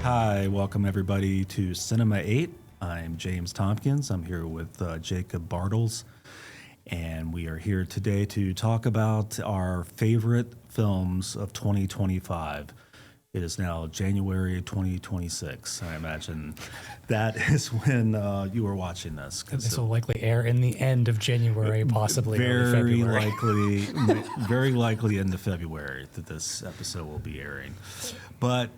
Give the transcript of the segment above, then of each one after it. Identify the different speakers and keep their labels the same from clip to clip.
Speaker 1: Hi, welcome everybody to Cinema 8. I'm James Tompkins. I'm here with Jacob Bartles, and we are here today to talk about our favorite films of 2025. It is now January 2026. I imagine that is when you are watching this.
Speaker 2: This will likely air in the end of January, possibly early February.
Speaker 1: Very likely into February that this episode will be airing. But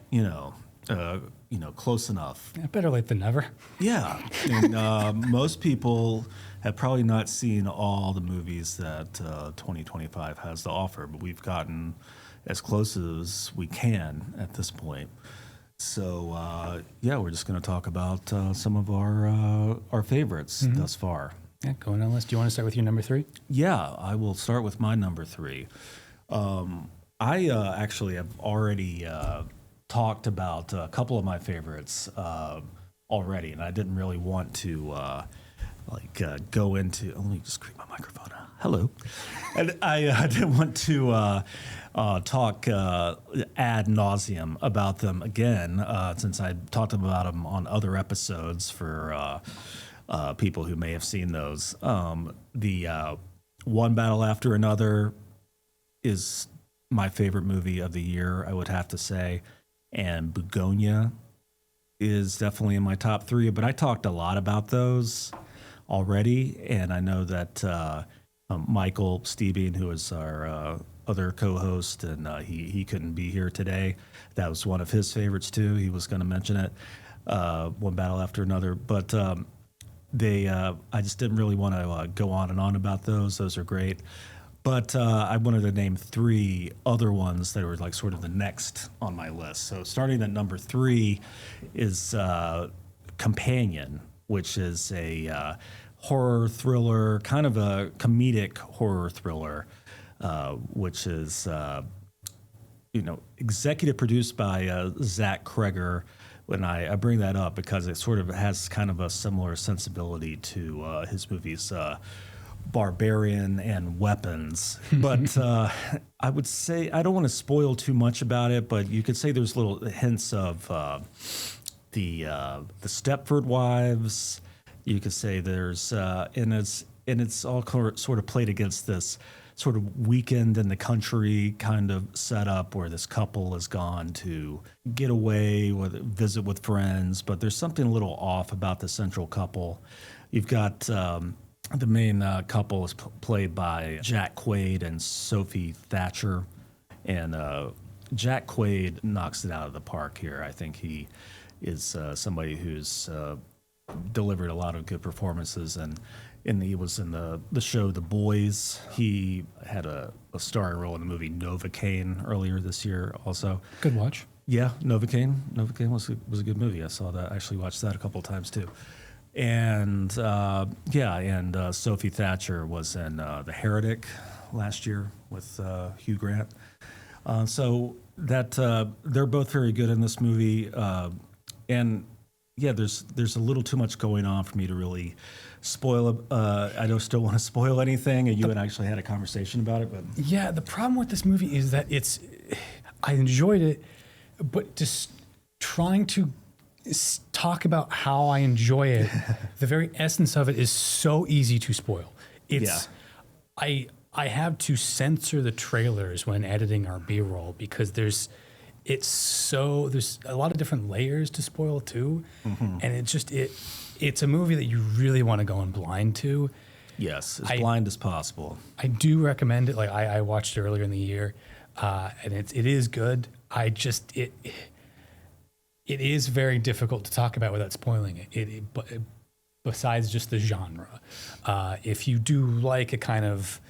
Speaker 1: close enough.
Speaker 2: Yeah, better late than never.
Speaker 1: Yeah, and most people have probably not seen all the movies that 2025 has to offer, but we've gotten as close as we can at this point. So we're just going to talk about some of our favorites thus far.
Speaker 2: Yeah, going on the list. Do you want to start with your number 3?
Speaker 1: Yeah, I will start with my number 3. I actually have already talked about a couple of my favorites already, and I didn't really want to go into. Let me just creep my microphone out. Hello, and I didn't want to talk ad nauseum about them again, since I talked about them on other episodes for people who may have seen those. The One Battle After Another is my favorite movie of the year, I would have to say. And Begonia is definitely in my top 3, but I talked a lot about those already, and I know that Michael Steebing, who is our other co-host, and he couldn't be here today. That was one of his favorites too. He was going to mention it, One Battle After Another, but I just didn't really want to go on and on about those. Those are great. But I wanted to name 3 other ones that were like sort of the next on my list. So starting at number 3 is Companion, which is a horror thriller, kind of a comedic horror thriller, which is executive produced by Zach Kreger. When I bring that up because it sort of has kind of a similar sensibility to his movies. Barbarian and Weapons, but I would say I don't want to spoil too much about it, but you could say there's little hints of the Stepford Wives. You could say there's and it's all sort of played against this sort of weekend in the country kind of setup where this couple has gone to get away with visit with friends, but there's something a little off about the central couple. You've got the main couple is played by Jack Quaid and Sophie Thatcher, and Jack Quaid knocks it out of the park here. I think he is somebody who's delivered a lot of good performances, and he was in the show The Boys. He had a starring role in the movie Novocaine earlier this year also.
Speaker 2: Good watch.
Speaker 1: Yeah, Novocaine. Novocaine was a good movie. I saw that. I actually watched that a couple of times too. And Sophie Thatcher was in The Heretic last year with Hugh Grant. So that they're both very good in this movie. There's a little too much going on for me to really spoil. I don't still want to spoil anything. And you and I actually had a conversation about it, but
Speaker 2: yeah, the problem with this movie is that I enjoyed it, but just trying to talk about how I enjoy it, the very essence of it is so easy to spoil. I have to censor the trailers when editing our B-roll because there's a lot of different layers to spoil too, and it's a movie that you really want to go in blind to.
Speaker 1: Yes, as blind as possible.
Speaker 2: I do recommend it. Like I watched it earlier in the year, and it is good. It is very difficult to talk about without spoiling it. Besides just the genre, if you do like a kind of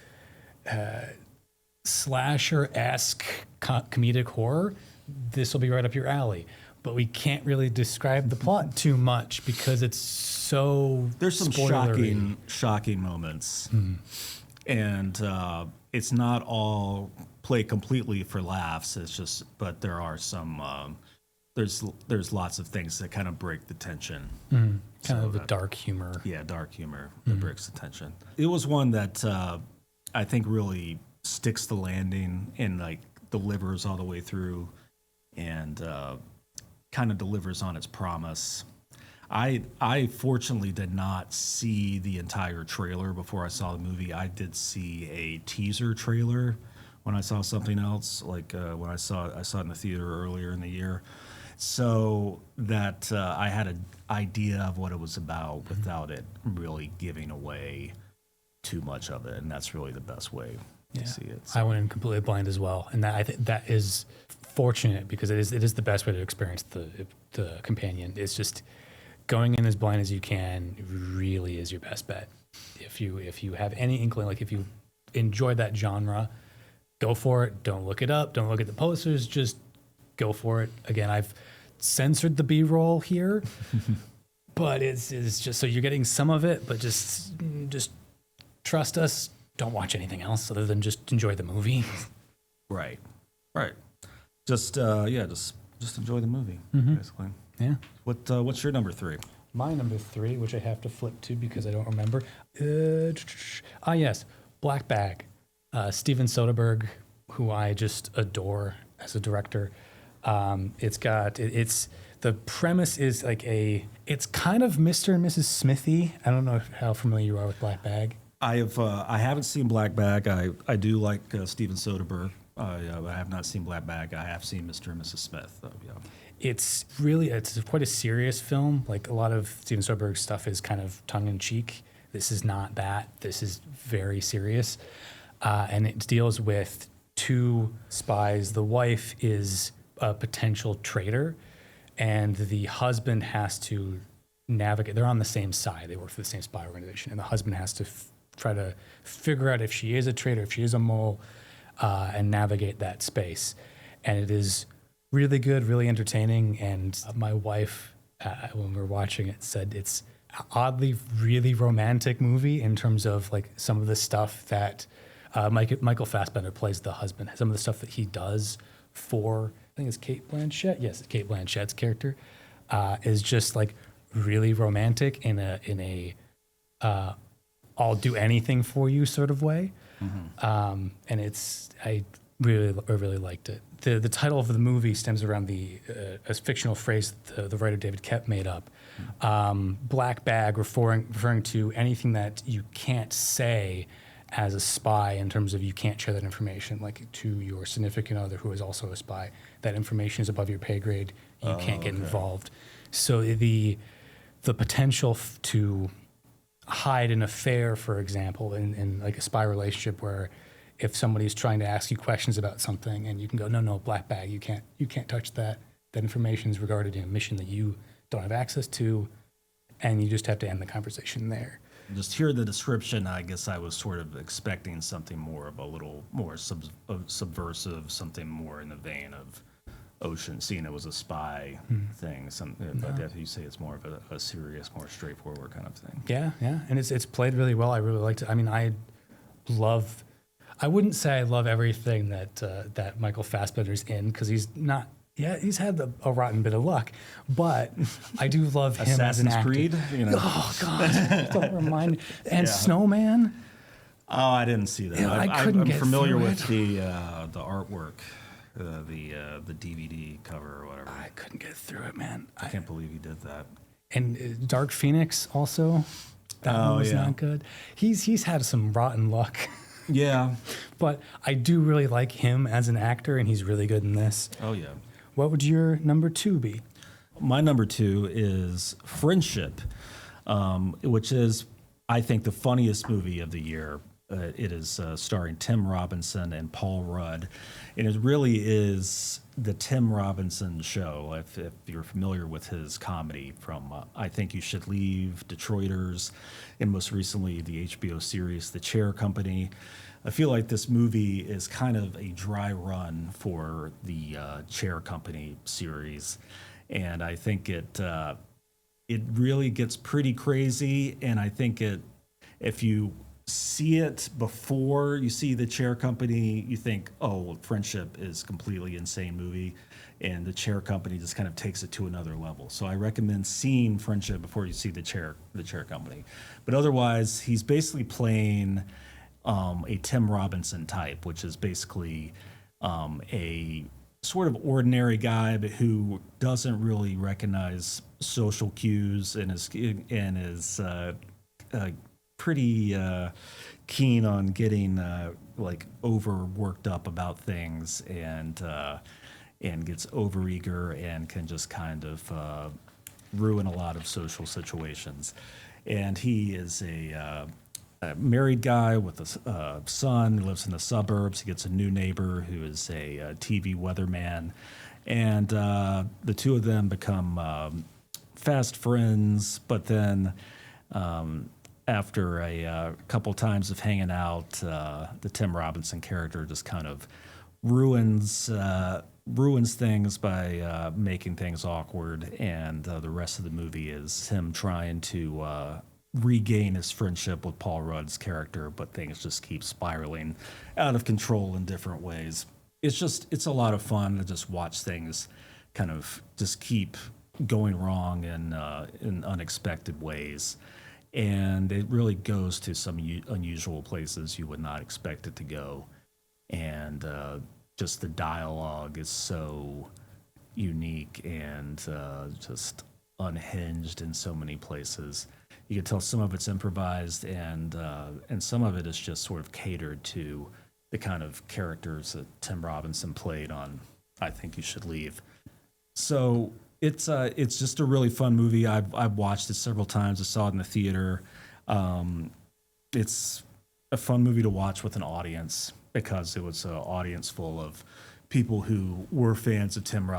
Speaker 2: slasher-esque comedic horror, this will be right up your alley. But we can't really describe the plot too much because it's so
Speaker 1: there's some
Speaker 2: spoilery.
Speaker 1: shocking moments, and it's not all played completely for laughs. But there are some. There's lots of things that kind of break the tension.
Speaker 2: Kind of a dark humor.
Speaker 1: Yeah, dark humor that breaks the tension. It was one that I think really sticks the landing and like delivers all the way through, and kind of delivers on its promise. I fortunately did not see the entire trailer before I saw the movie. I did see a teaser trailer when I saw something else, like when I saw it in the theater earlier in the year, so that I had an idea of what it was about without it really giving away too much of it, and that's really the best way to see it.
Speaker 2: I went in completely blind as well, and that I think that is fortunate because it is the best way to experience the companion. It's just going in as blind as you can really is your best bet. If you have any inkling, like if you enjoy that genre, go for it. Don't look it up. Don't look at the posters. Just go for it. Again, I've censored the B-roll here, but it's just so you're getting some of it, but just trust us. Don't watch anything else other than just enjoy the movie.
Speaker 1: Right. Just enjoy the movie, basically.
Speaker 2: Yeah.
Speaker 1: What's your number 3?
Speaker 2: My number 3, which I have to flip to because I don't remember. Yes, Black Bag. Steven Soderbergh, who I just adore as a director. It's the premise is like it's kind of Mr. and Mrs. Smithy. I don't know how familiar you are with Black Bag.
Speaker 1: I haven't seen Black Bag. I do like Steven Soderbergh. I have not seen Black Bag. I have seen Mr. and Mrs. Smith. Yeah.
Speaker 2: It's quite a serious film. Like a lot of Steven Soderbergh's stuff is kind of tongue in cheek. This is not that. This is very serious, and it deals with 2 spies. The wife is a potential traitor, and the husband has to navigate. They're on the same side. They work for the same spy organization, and the husband has to try to figure out if she is a traitor, if she is a mole, and navigate that space. And it is really good, really entertaining. And my wife, when we were watching it, said it's oddly really romantic movie in terms of like some of the stuff that Michael Fassbender plays the husband. Some of the stuff that he does for, I think it's Cate Blanchett. Yes, it's Cate Blanchett's character is just like really romantic in a I'll do anything for you sort of way. And I really liked it. The title of the movie stems around a fictional phrase the writer David Koepp made up. Black bag referring to anything that you can't say as a spy in terms of you can't share that information, like to your significant other who is also a spy. That information is above your pay grade. You can't get involved. So the potential to hide an affair, for example, in like a spy relationship where if somebody's trying to ask you questions about something and you can go, no, black bag, you can't touch that. That information is regarded in a mission that you don't have access to, and you just have to end the conversation there.
Speaker 1: Just hear the description, I guess I was sort of expecting something more of a little more subversive, something more in the vein of Ocean, seeing it was a spy thing. But if you say it's more of a serious, more straightforward kind of thing.
Speaker 2: Yeah, and it's played really well. I really liked it. I mean, I wouldn't say I love everything that Michael Fassbender's in because he's not. Yeah, he's had a rotten bit of luck, but I do love him as an actor.
Speaker 1: Creed, you know.
Speaker 2: Oh God, don't remind me. And Snowman.
Speaker 1: Oh, I didn't see that.
Speaker 2: I'm
Speaker 1: familiar with the artwork, the DVD cover or whatever.
Speaker 2: I couldn't get through it, man.
Speaker 1: I can't believe he did that.
Speaker 2: And Dark Phoenix also. That one was not good. He's had some rotten luck.
Speaker 1: Yeah,
Speaker 2: but I do really like him as an actor, and he's really good in this.
Speaker 1: Oh yeah.
Speaker 2: What would your number 2 be?
Speaker 1: My number 2 is Friendship, which is, I think, the funniest movie of the year. It is starring Tim Robinson and Paul Rudd, and it really is the Tim Robinson show. If you're familiar with his comedy from I Think You Should Leave, Detroiters, and most recently the HBO series The Chair Company. I feel like this movie is kind of a dry run for the Chair Company series, and I think it really gets pretty crazy. And I think if you see it before you see the Chair Company, you think, oh, well, Friendship is completely insane movie, and the Chair Company just kind of takes it to another level. So I recommend seeing Friendship before you see the Chair Company. But otherwise, he's basically playing a Tim Robinson type, which is basically a sort of ordinary guy, but who doesn't really recognize social cues and is pretty keen on getting like overworked up about things and gets overeager and can just kind of ruin a lot of social situations. And he is a married guy with a son who lives in the suburbs. He gets a new neighbor who is a TV weatherman. And the two of them become fast friends. But then after a couple times of hanging out, the Tim Robinson character just kind of ruins things by making things awkward. And the rest of the movie is him trying to regain his friendship with Paul Rudd's character, but things just keep spiraling out of control in different ways. It's a lot of fun to just watch things kind of just keep going wrong in unexpected ways. And it really goes to some unusual places you would not expect it to go. And just the dialogue is so unique and just unhinged in so many places. You can tell some of it's improvised, and some of it is just sort of catered to the kind of characters that Tim Robinson played on I Think You Should Leave. So it's just a really fun movie. I've watched it several times. I saw it in the theater. It's a fun movie to watch with an audience because it was an audience full of people who were fans of Tim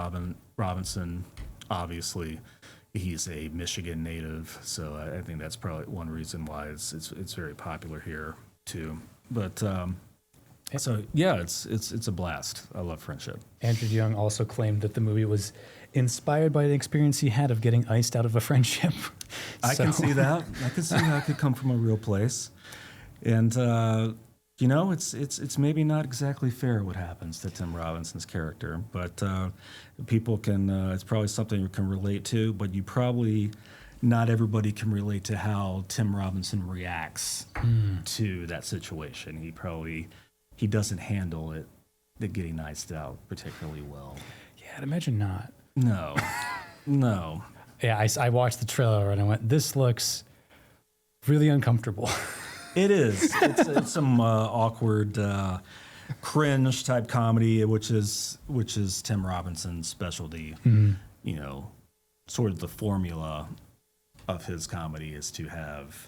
Speaker 1: Robinson, obviously. He's a Michigan native, so I think that's probably one reason why it's very popular here too. But so yeah, it's a blast. I love Friendship.
Speaker 2: Andrew Young also claimed that the movie was inspired by the experience he had of getting iced out of a friendship.
Speaker 1: I can see that. I can see how it could come from a real place, and it's maybe not exactly fair what happens to Tim Robinson's character, but people can. It's probably something you can relate to, but not everybody can relate to how Tim Robinson reacts to that situation. He doesn't handle it, the getting iced out, particularly well.
Speaker 2: Yeah, I'd imagine not.
Speaker 1: No, no.
Speaker 2: Yeah, I watched the trailer and I went, this looks really uncomfortable.
Speaker 1: It is. It's some awkward, cringe type comedy, which is Tim Robinson's specialty. Mm-hmm. Sort of the formula of his comedy is to have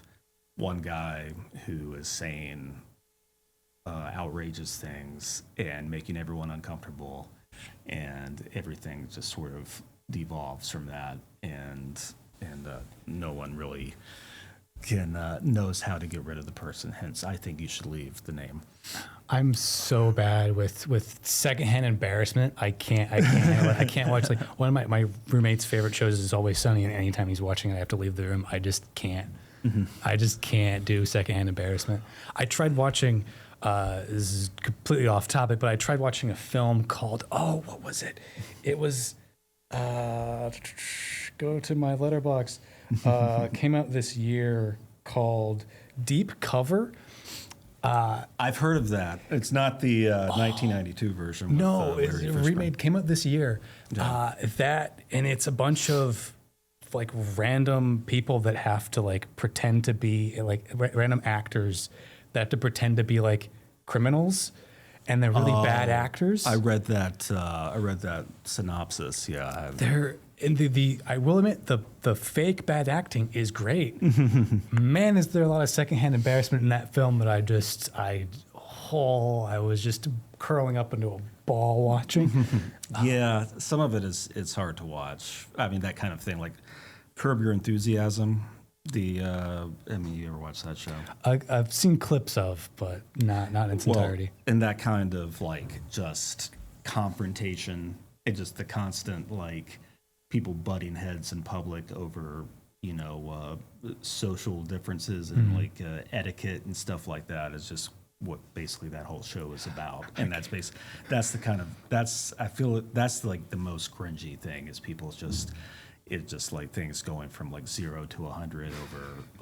Speaker 1: one guy who is saying outrageous things and making everyone uncomfortable, and everything just sort of devolves from that, and no one really knows how to get rid of the person. Hence, I Think You Should Leave, the name.
Speaker 2: I'm so bad with secondhand embarrassment. I can't handle it. I can't watch, like, one of my roommate's favorite shows is Always Sunny, and anytime he's watching it, I have to leave the room. I just can't. Mm-hmm. I just can't do secondhand embarrassment. I tried watching. This is completely off topic, but I tried watching a film called what was it? It was go to my letterbox. Came out this year called Deep Cover.
Speaker 1: I've heard of that. It's not the 1992 version.
Speaker 2: No, it's remade. Came out this year.
Speaker 1: Yeah.
Speaker 2: And it's a bunch of like random people that have to like pretend to be like random actors that have to pretend to be like criminals, and they're really bad actors.
Speaker 1: I read that. I read that synopsis. Yeah,
Speaker 2: I will admit the fake bad acting is great. Man, is there a lot of secondhand embarrassment in that film that I was just curling up into a ball watching.
Speaker 1: Yeah, some of it's hard to watch. I mean, that kind of thing, like Curb Your Enthusiasm. You ever watch that show?
Speaker 2: I've seen clips of, but not in its entirety.
Speaker 1: And that kind of like just confrontation and just the constant like people butting heads in public over social differences and like etiquette and stuff like that is just what basically that whole show is about. And I feel that's like the most cringy thing is people just. It's just like things going from like 0 to 100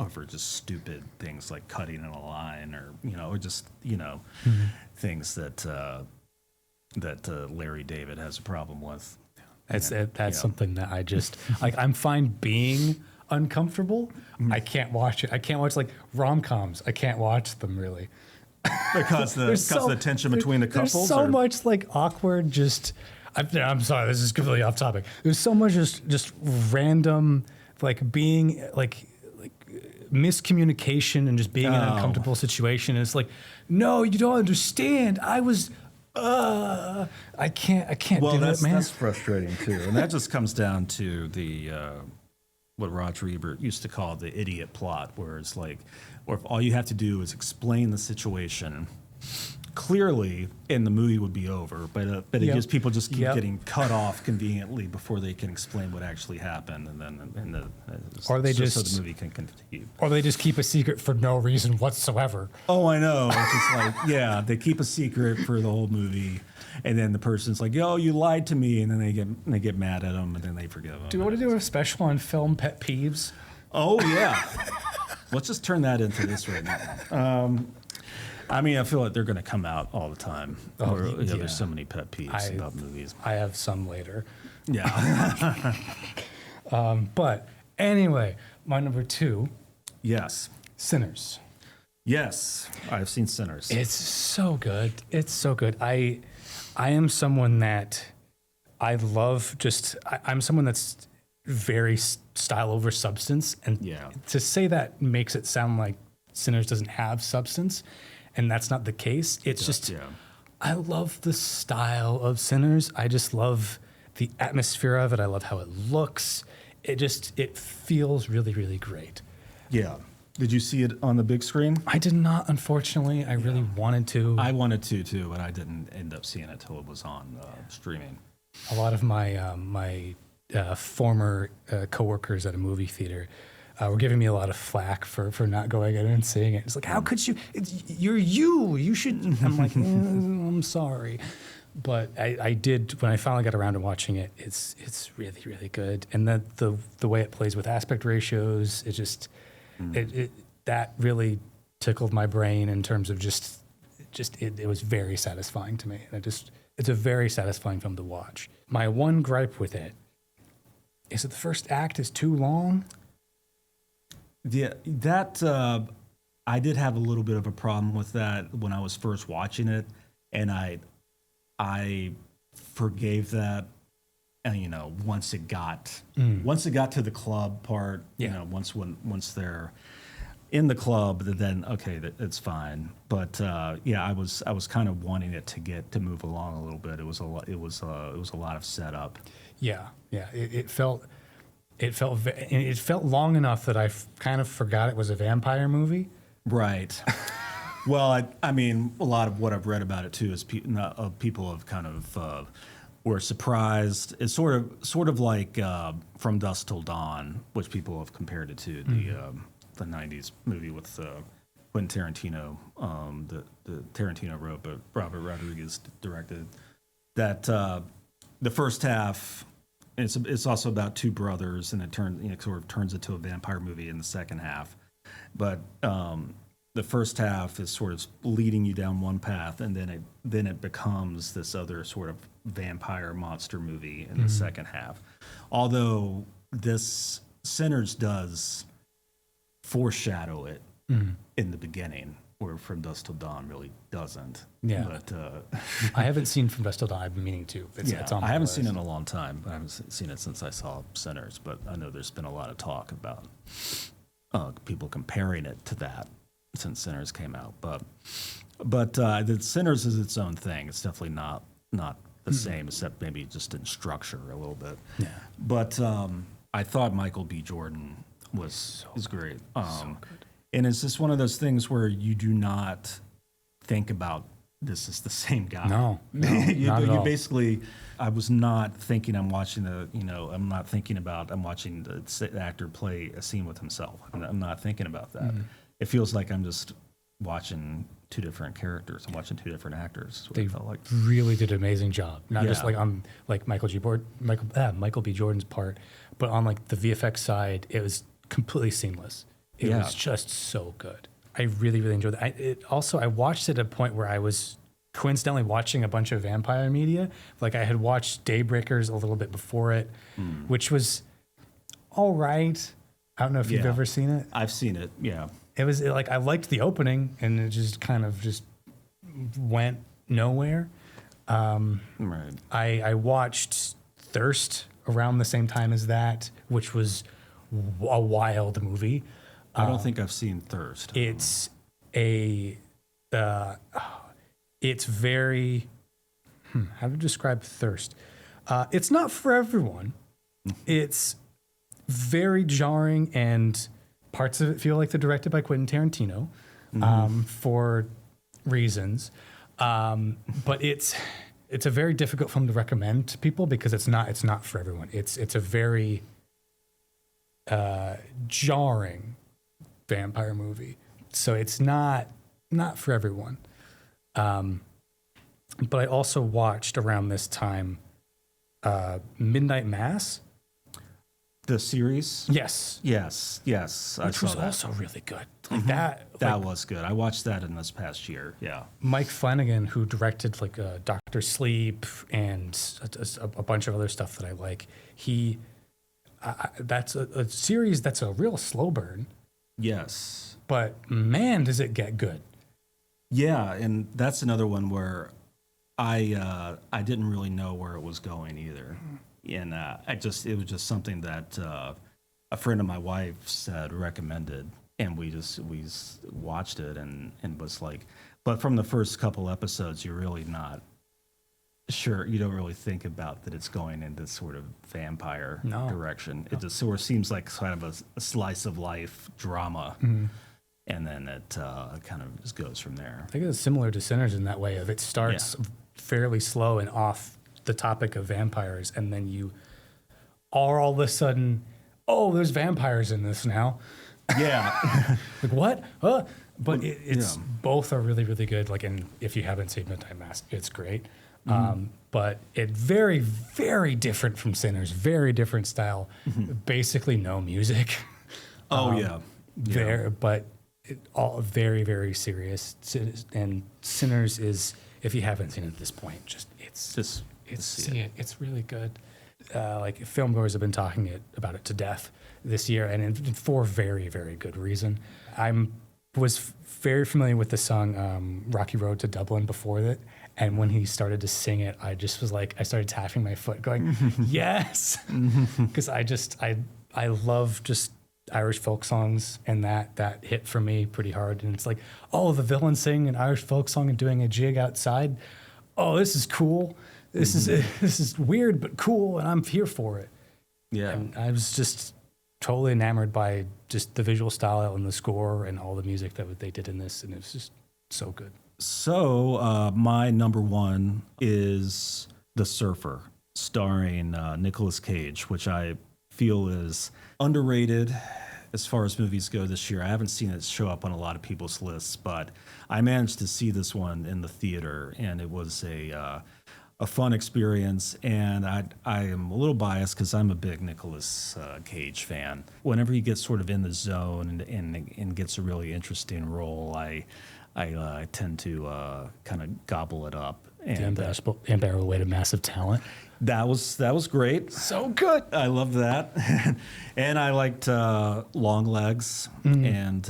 Speaker 1: over just stupid things like cutting in a line or or just things that that Larry David has a problem with.
Speaker 2: That's
Speaker 1: Yeah.
Speaker 2: something that I just like. I'm fine being uncomfortable. I can't watch it. I can't watch like rom-coms. I can't watch them really.
Speaker 1: Because the tension between the couples.
Speaker 2: There's so much like awkward. Just I'm sorry. This is completely off topic. There's so much just random like being like miscommunication and just being in an uncomfortable situation. And it's like, no, you don't understand. I was. I can't
Speaker 1: Well,
Speaker 2: do it, man.
Speaker 1: that's frustrating too, and that just comes down to the what Roger Ebert used to call the idiot plot, where it's like, or if all you have to do is explain the situation clearly, and the movie would be over. But it
Speaker 2: Yep.
Speaker 1: just people just keep
Speaker 2: Yep.
Speaker 1: getting cut off conveniently before they can explain what actually happened,
Speaker 2: Or they
Speaker 1: so
Speaker 2: just-
Speaker 1: the movie can continue.
Speaker 2: Or they just keep a secret for no reason whatsoever.
Speaker 1: Oh, I know. It's just like, yeah, they keep a secret for the whole movie, and then the person's like, "Yo, you lied to me," and then they get mad at them, and then they forgive them.
Speaker 2: Do you want to do a special on film pet peeves?
Speaker 1: Oh yeah. Let's just turn that into this right now. I mean, I feel like they're going to come out all the time.
Speaker 2: yeah.
Speaker 1: There's so many pet peeves about movies.
Speaker 2: I have some later.
Speaker 1: Yeah.
Speaker 2: But anyway, my number 2,
Speaker 1: Yes.
Speaker 2: Sinners.
Speaker 1: Yes. I've seen Sinners.
Speaker 2: It's so good. It's so good. I am someone that I love I'm someone that's very style over substance. And
Speaker 1: Yeah.
Speaker 2: to say that makes it sound like Sinners doesn't have substance. And that's not the case. It's just,
Speaker 1: yeah.
Speaker 2: I love the style of Sinners. I just love the atmosphere of it. I love how it looks. It feels really, really great.
Speaker 1: Yeah. Did you see it on the big screen?
Speaker 2: I did not, unfortunately. I really wanted to.
Speaker 1: I wanted to too, but I didn't end up seeing it till it was on streaming.
Speaker 2: A lot of my former coworkers at a movie theater were giving me a lot of flack for not going in and seeing it. It's like, how could you? You're you. You should. I'm like, I'm sorry. But I did, when I finally got around to watching it, it's really, really good. And the way it plays with aspect ratios, that really tickled my brain in terms of it was very satisfying to me. And it's a very satisfying film to watch. My one gripe with it is that the first act is too long.
Speaker 1: Yeah, that I did have a little bit of a problem with that when I was first watching it, and I forgave that. And once it got to the club part,
Speaker 2: Yeah.
Speaker 1: once they're in the club, then okay, it's fine. But I was kind of wanting it to move along a little bit. It was a lot of setup.
Speaker 2: Yeah, it felt long enough that I kind of forgot it was a vampire movie.
Speaker 1: Right. Well, I mean, a lot of what I've read about it too is people have kind of were surprised. It's sort of like From Dusk Till Dawn, which people have compared it to the '90s movie with Quentin Tarantino. The Tarantino wrote, but Robert Rodriguez directed. That the first half. It's also about two brothers, and it sort of turns into a vampire movie in the second half. But the first half is sort of leading you down one path, and then it becomes this other sort of vampire monster movie in the second half. Although this Sinners does foreshadow it in the beginning, where From Dusk Till Dawn really doesn't.
Speaker 2: Yeah.
Speaker 1: But
Speaker 2: I haven't seen From Dusk Till Dawn. I've been meaning to. It's on my
Speaker 1: I haven't
Speaker 2: list.
Speaker 1: seen it in a long time. I haven't seen it since I saw Sinners, but I know there's been a lot of talk about people comparing it to that since Sinners came out. But the Sinners is its own thing. It's definitely not the same, except maybe just in structure a little bit.
Speaker 2: Yeah.
Speaker 1: But I thought Michael B. Jordan is great. And it's just one of those things where you do not think about this is the same guy.
Speaker 2: No, not at all.
Speaker 1: Basically, I was not thinking I'm watching I'm not thinking about I'm watching the actor play a scene with himself. I'm not thinking about that. It feels like I'm just watching two different characters. I'm watching two different actors. Is what
Speaker 2: They
Speaker 1: it felt like.
Speaker 2: really did an amazing job. Not just
Speaker 1: Yeah.
Speaker 2: like on like Michael B. Jordan's part, but on like the VFX side, it was completely seamless. It
Speaker 1: Yeah.
Speaker 2: was just so good. I really, really enjoyed it. I watched it at a point where I was coincidentally watching a bunch of vampire media. Like I had watched Daybreakers a little bit before it, which was all right. I don't know if you've
Speaker 1: Yeah.
Speaker 2: ever seen it.
Speaker 1: I've seen it. Yeah.
Speaker 2: It was like I liked the opening, and it just kind of just went nowhere.
Speaker 1: Right.
Speaker 2: I watched Thirst around the same time as that, which was a wild movie.
Speaker 1: I don't think I've seen Thirst.
Speaker 2: It's a, it's very, how to describe Thirst? It's not for everyone. It's very jarring, and parts of it feel like they're directed by Quentin Tarantino for reasons. But it's a very difficult film to recommend to people because it's not for everyone. It's a very jarring vampire movie, so it's not for everyone. But I also watched around this time Midnight Mass.
Speaker 1: The series?
Speaker 2: Yes,
Speaker 1: Yes. I
Speaker 2: which
Speaker 1: saw
Speaker 2: was
Speaker 1: that.
Speaker 2: also really good. Like that.
Speaker 1: That was good. I watched that in this past year. Yeah.
Speaker 2: Mike Flanagan, who directed like Doctor Sleep and a bunch of other stuff that I like, that's a series that's a real slow burn,
Speaker 1: Yes.
Speaker 2: but man, does it get good.
Speaker 1: Yeah, and that's another one where I didn't really know where it was going either, and it was just something that a friend of my wife's had recommended, and we watched it and was like, but from the first couple episodes, you're really not sure. You don't really think about that it's going in this sort of vampire direction. It just sort of seems like kind of a slice of life drama. And then it kind of just goes from there.
Speaker 2: I think it's similar to Sinners in that way. Of it starts fairly slow and off the topic of vampires, and then you are all of a sudden, oh, there's vampires in this now.
Speaker 1: Yeah.
Speaker 2: Like what? But it's both are really, really good. Like, and if you haven't seen Midnight Mass, it's great. But it very, very different from Sinners. Very different style. Basically, no music. There, but all very, very serious. And Sinners is, if you haven't seen it at this point, it's really good. Like film goers have been talking about it to death this year, and for very, very good reason. Was very familiar with the song "Rocky Road to Dublin" before that, and when he started to sing it, I just was like, I started tapping my foot, going, "Yes," because I love just Irish folk songs, and that hit for me pretty hard. And it's like, oh, the villain singing an Irish folk song and doing a jig outside. Oh, this is cool. This is weird but cool, and I'm here for it.
Speaker 1: Yeah.
Speaker 2: And I was just totally enamored by just the visual style and the score and all the music that they did in this, and it was just so good.
Speaker 1: So my number one is The Surfer, starring Nicolas Cage, which I feel is underrated as far as movies go this year. I haven't seen it show up on a lot of people's lists, but I managed to see this one in the theater, and it was a fun experience. And I am a little biased because I'm a big Nicolas Cage fan. Whenever he gets sort of in the zone and gets a really interesting role, I tend to kind of gobble it up. And
Speaker 2: The unparalleled massive talent.
Speaker 1: that was great.
Speaker 2: So good.
Speaker 1: I love that. And I liked Longlegs, and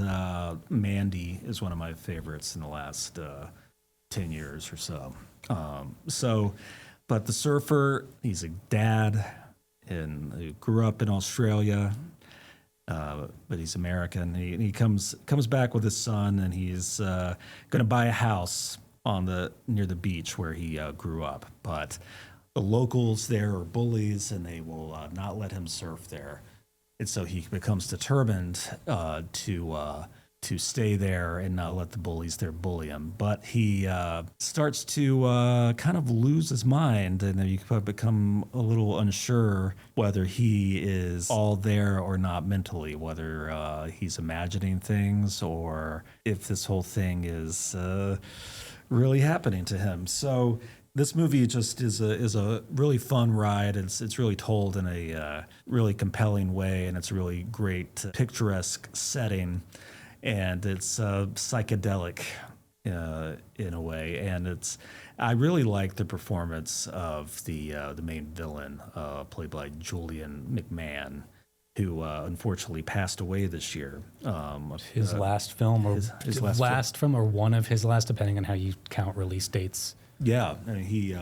Speaker 1: Mandy is one of my favorites in the last 10 years or so. But The Surfer, he's a dad and he grew up in Australia, but he's American. He comes back with his son, and he's going to buy a house near the beach where he grew up. But the locals there are bullies, and they will not let him surf there. And so he becomes determined to stay there and not let the bullies there bully him. But he starts to kind of lose his mind, and then you become a little unsure whether he is all there or not mentally, whether he's imagining things or if this whole thing is really happening to him. So this movie just is a really fun ride. It's really told in a really compelling way, and it's a really great picturesque setting. And it's psychedelic, in a way, and I really like the performance of the main villain, played by Julian McMahon, who unfortunately passed away this year.
Speaker 2: His last film, or
Speaker 1: his
Speaker 2: last film, or one of his last, depending on how you count release dates.
Speaker 1: Yeah, and he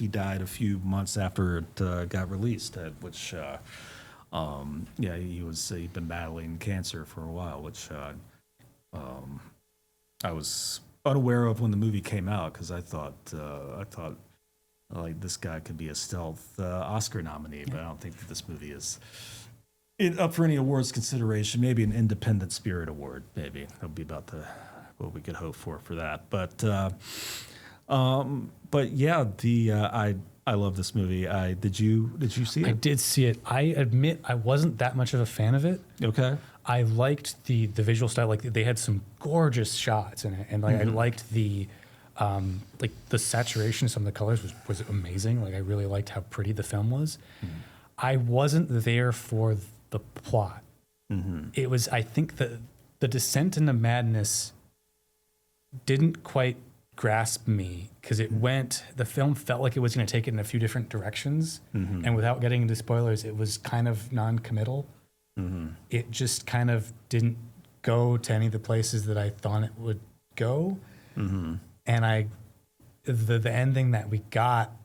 Speaker 1: died a few months after it got released, which he'd been battling cancer for a while, which I was unaware of when the movie came out, because I thought like this guy could be a stealth Oscar nominee, but I don't think that this movie is up for any awards consideration. Maybe an Independent Spirit Award, maybe that'll be about what we could hope for that. But yeah, I love this movie. Did you see it?
Speaker 2: I did see it. I admit I wasn't that much of a fan of it.
Speaker 1: Okay.
Speaker 2: I liked the visual style. Like, they had some gorgeous shots in it, and like I liked the saturation of some of the colors was amazing. Like, I really liked how pretty the film was. I wasn't there for the plot. It was, I think, the descent into madness didn't quite grasp me, because the film felt like it was going to take it in a few different directions, and without getting into spoilers, it was kind of non-committal. It just kind of didn't go to any of the places that I thought it would go. And the ending that we got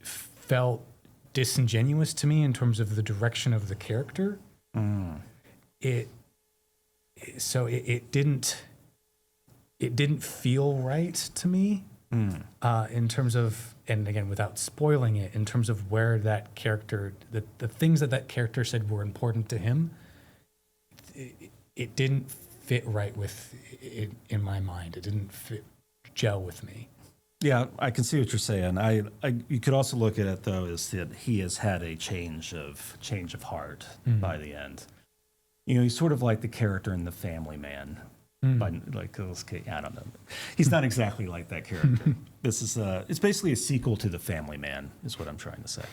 Speaker 2: felt disingenuous to me in terms of the direction of the character. It didn't feel right to me in terms of, and again, without spoiling it, in terms of where that character, the things that character said were important to him, it didn't fit right with it in my mind. It didn't gel with me.
Speaker 1: Yeah, I can see what you're saying. You could also look at it though as that he has had a change of heart by the end. You know, he's sort of like the character in The Family Man. By like I don't know. He's not exactly like that character. This is it's basically a sequel to The Family Man, is what I'm trying to say.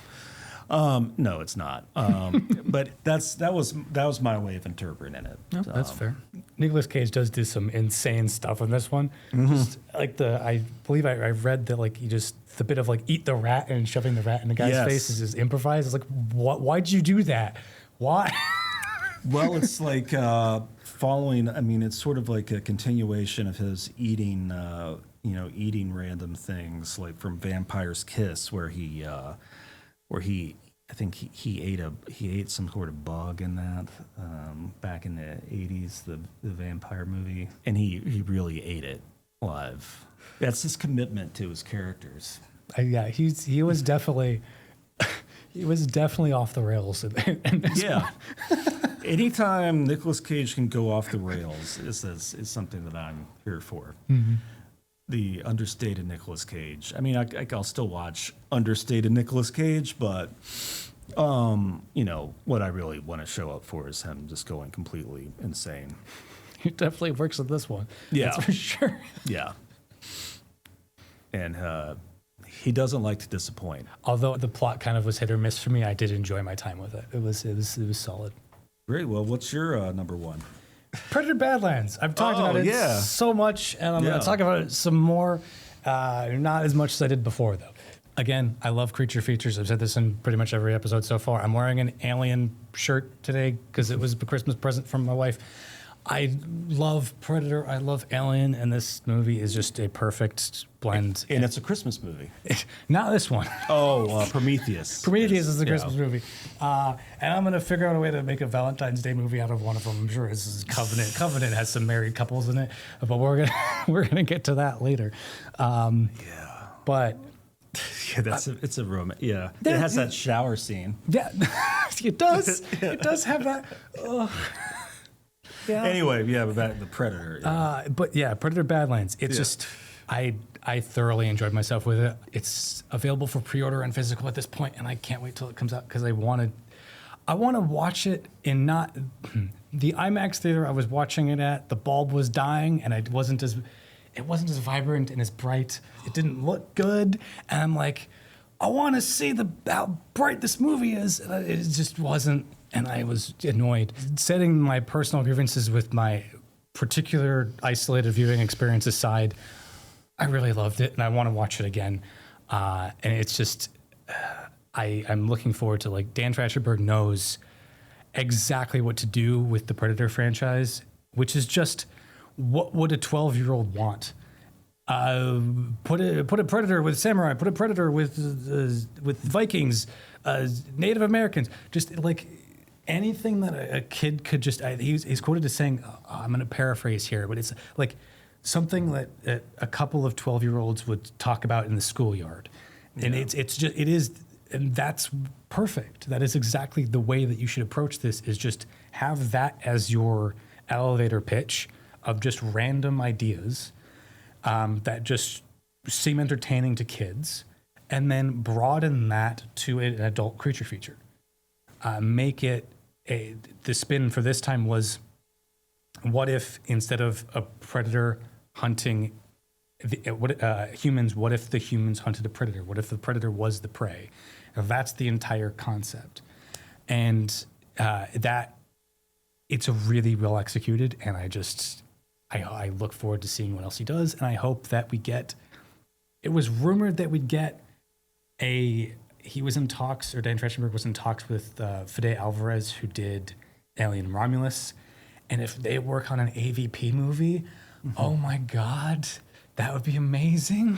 Speaker 1: No, it's not. But that was my way of interpreting it.
Speaker 2: No, that's fair. Nicolas Cage does do some insane stuff in this one. Just like I believe I read that, like, the bit of like eat the rat and shoving the rat in the guy's face is just improvised. It's like, why'd you do that? Why?
Speaker 1: Well, it's like following. I mean, it's sort of like a continuation of his eating random things, like from Vampire's Kiss, where he I think he ate some sort of bug in that back in the 80s, the vampire movie, and he really ate it live. That's his commitment to his characters.
Speaker 2: Yeah, he was definitely off the rails in this one.
Speaker 1: Anytime Nicolas Cage can go off the rails is something that I'm here for. The understated Nicolas Cage. I mean, I'll still watch understated Nicolas Cage, but what I really want to show up for is him just going completely insane.
Speaker 2: He definitely works with this one.
Speaker 1: Yeah,
Speaker 2: that's for sure.
Speaker 1: Yeah, and he doesn't like to disappoint.
Speaker 2: Although the plot kind of was hit or miss for me, I did enjoy my time with it. It was solid.
Speaker 1: Great. Well, what's your number one?
Speaker 2: Predator Badlands. I've talked about it so much, and I'm going to talk about it some more. Not as much as I did before, though. Again, I love creature features. I've said this in pretty much every episode so far. I'm wearing an Alien shirt today because it was a Christmas present from my wife. I love Predator. I love Alien, and this movie is just a perfect blend.
Speaker 1: And it's a Christmas movie.
Speaker 2: Not this one.
Speaker 1: Oh, Prometheus.
Speaker 2: Prometheus is a Christmas movie. And I'm going to figure out a way to make a Valentine's Day movie out of one of them. I'm sure this is Covenant. Covenant has some married couples in it, but we're gonna get to that later. But
Speaker 1: yeah, it's a room. Yeah, it has that shower scene.
Speaker 2: Yeah, it does. It does have that. Yeah.
Speaker 1: Anyway, about the Predator. Yeah.
Speaker 2: But yeah, Predator Badlands. It's just I thoroughly enjoyed myself with it. It's available for pre-order and physical at this point, and I can't wait till it comes out because I want to watch it in not the IMAX theater I was watching it at. The bulb was dying, and it wasn't as vibrant and as bright. It didn't look good, and I'm like, I want to see how bright this movie is, and it just wasn't. And I was annoyed. Setting my personal grievances with my particular isolated viewing experience aside, I really loved it and I want to watch it again. And it's just, I'm looking forward to, like, Dan Trachtenberg knows exactly what to do with the Predator franchise, which is just, what would a 12-year-old want? Put a Predator with samurai, put a Predator with Vikings, Native Americans, just like anything that a kid could just. He's quoted as saying, I'm going to paraphrase here, but it's like something that a couple of 12-year-olds would talk about in the schoolyard, and it is, and that's perfect. That is exactly the way that you should approach this. Is just have that as your elevator pitch of just random ideas that just seem entertaining to kids, and then broaden that to an adult creature feature. Make it the spin for this time was, what if instead of a predator hunting humans, what if the humans hunted a predator? What if the predator was the prey? That's the entire concept, and that it's a really well executed, and I look forward to seeing what else he does, and I hope that we get. It was rumored that we'd get he was in talks, or Dan Trachtenberg was in talks with Fede Alvarez, who did Alien Romulus, and if they work on an AVP movie, oh my God, that would be amazing.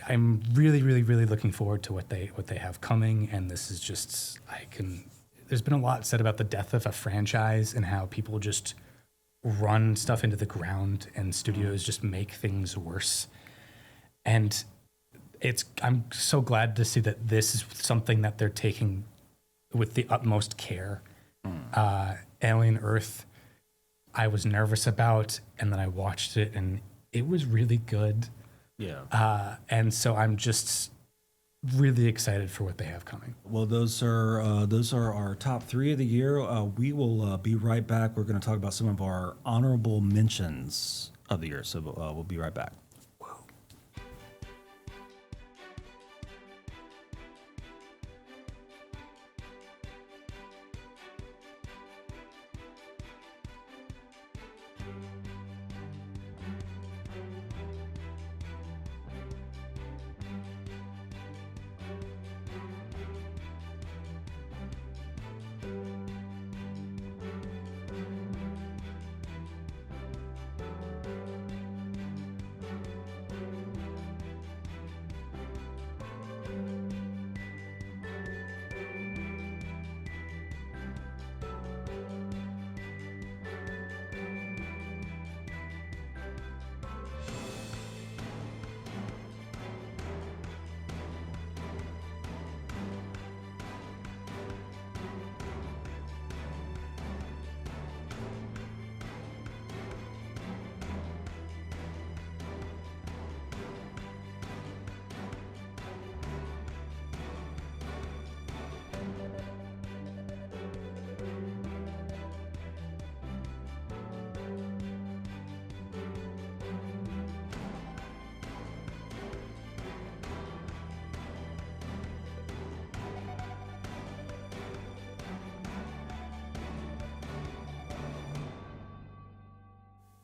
Speaker 2: I'm really, really, really looking forward to what they have coming, and this is just there's been a lot said about the death of a franchise and how people just run stuff into the ground and studios just make things worse. And I'm so glad to see that this is something that they're taking with the utmost care. Alien Earth, I was nervous about, and then I watched it, and it was really good.
Speaker 1: Yeah.
Speaker 2: And so I'm just really excited for what they have coming.
Speaker 1: Well, those are our top 3 of the year. We will be right back. We're going to talk about some of our honorable mentions of the year. So we'll be right back.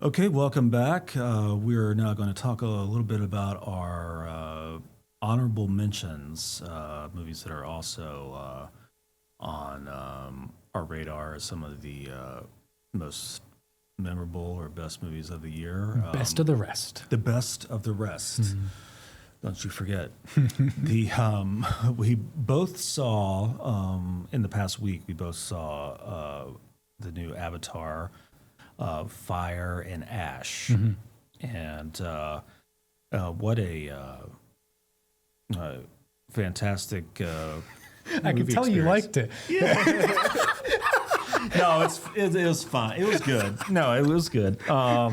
Speaker 1: Okay, welcome back. We're now going to talk a little bit about our honorable mentions, movies that are also on our radar as some of the most memorable or best movies of the year.
Speaker 2: Best of the rest.
Speaker 1: The best of the rest. Don't you forget. We both saw, in the past week, we both saw the new Avatar, Fire and Ash. And what a fantastic
Speaker 2: I can tell you liked it.
Speaker 1: No, it was fine. It was good. No, it was good. No,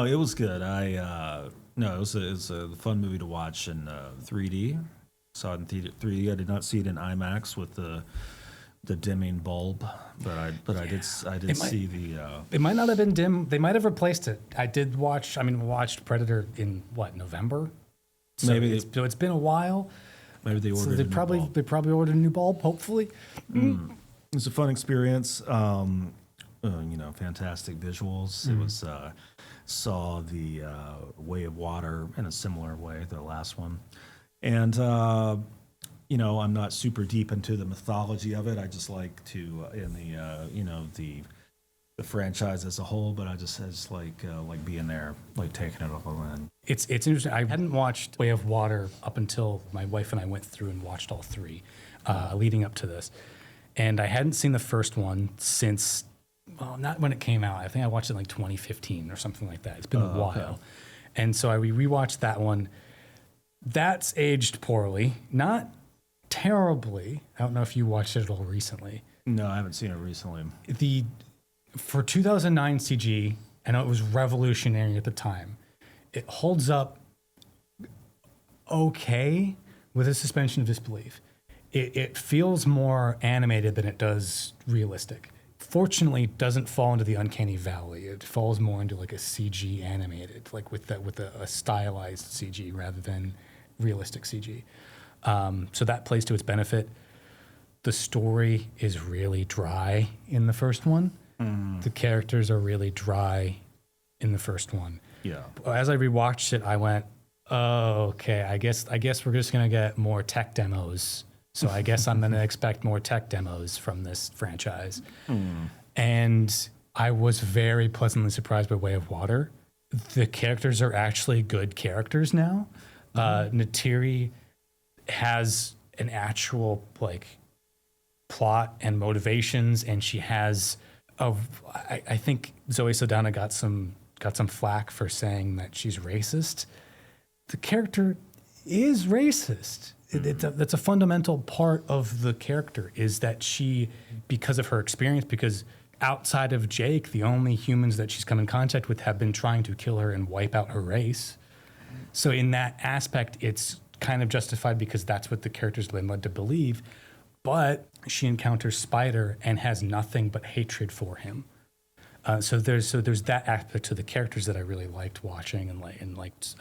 Speaker 1: it was good. It was a fun movie to watch in 3D. Saw it in 3D. I did not see it in IMAX with the dimming bulb, but I did see the.
Speaker 2: It might not have been dim. They might have replaced it. Watched Predator in November. So
Speaker 1: Maybe
Speaker 2: it's been a while.
Speaker 1: Maybe they ordered.
Speaker 2: So they probably ordered a new bulb. Hopefully.
Speaker 1: was a fun experience. Fantastic visuals. It was saw the Way of Water in a similar way, the last one, and I'm not super deep into the mythology of it. I just like to in the franchise as a whole, but I just like being there, like taking it all in.
Speaker 2: It's interesting. I hadn't watched Way of Water up until my wife and I went through and watched all three leading up to this. And I hadn't seen the first one since, well, not when it came out. I think I watched it in like 2015 or something like that. It's been a while. Okay. And so I rewatched that one. That's aged poorly. Not terribly. I don't know if you watched it at all recently.
Speaker 1: No, I haven't seen it recently.
Speaker 2: For 2009 CG, I know it was revolutionary at the time. It holds up okay with a suspension of disbelief. It feels more animated than it does realistic. Fortunately, it doesn't fall into the uncanny valley. It falls more into like a CG animated, like with a stylized CG rather than realistic CG. So that plays to its benefit. The story is really dry in the first one. The characters are really dry in the first one.
Speaker 1: Yeah.
Speaker 2: As I rewatched it, I went, "Oh, okay. I guess we're just gonna get more tech demos. So I guess I'm gonna expect more tech demos from this franchise." And I was very pleasantly surprised by Way of Water. The characters are actually good characters now. Neytiri has an actual plot and motivations, and she has I think Zoe Saldana got some flack for saying that she's racist. The character is racist. That's a fundamental part of the character, is that she, because of her experience, because outside of Jake, the only humans that she's come in contact with have been trying to kill her and wipe out her race. So in that aspect, it's kind of justified because that's what the character's been led to believe. But she encounters Spider and has nothing but hatred for him. So there's that aspect to the characters that I really liked watching and liked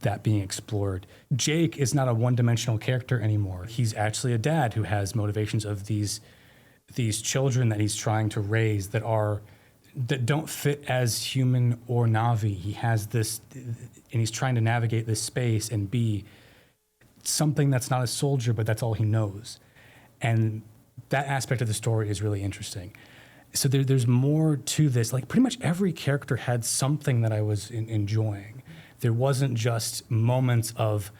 Speaker 2: that being explored. Jake is not a one-dimensional character anymore. He's actually a dad who has motivations of these children that he's trying to raise that don't fit as human or Na'vi. He has this, and he's trying to navigate this space and be something that's not a soldier, but that's all he knows. And that aspect of the story is really interesting. So there's more to this. Like pretty much every character had something that I was enjoying. There wasn't just moments of,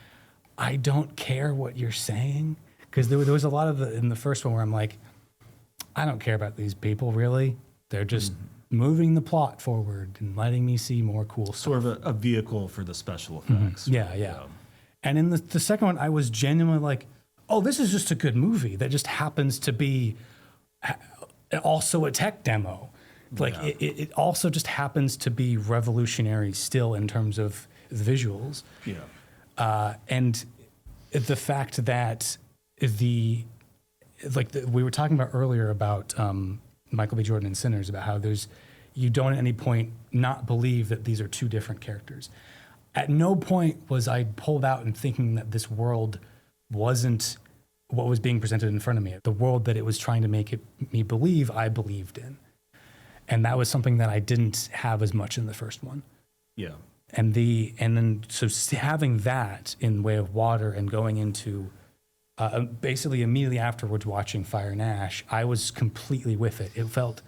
Speaker 2: I don't care what you're saying. Because there was a lot of in the first one where I'm like, I don't care about these people really. They're just moving the plot forward and letting me see more cool stuff.
Speaker 1: Sort of a vehicle for the special effects.
Speaker 2: Yeah. And in the second one, I was genuinely like, oh, this is just a good movie that just happens to be also a tech demo. It also just happens to be revolutionary still in terms of the visuals.
Speaker 1: Yeah.
Speaker 2: And the fact that we were talking about earlier about Michael B. Jordan and Sinners, about how you don't at any point not believe that these are two different characters. At no point was I pulled out and thinking that this world wasn't what was being presented in front of me. The world that it was trying to make me believe, I believed in. And that was something that I didn't have as much in the first one.
Speaker 1: Yeah.
Speaker 2: And then having that in Way of Water and going into basically immediately afterwards watching Fire and Ash, I was completely with it. It felt,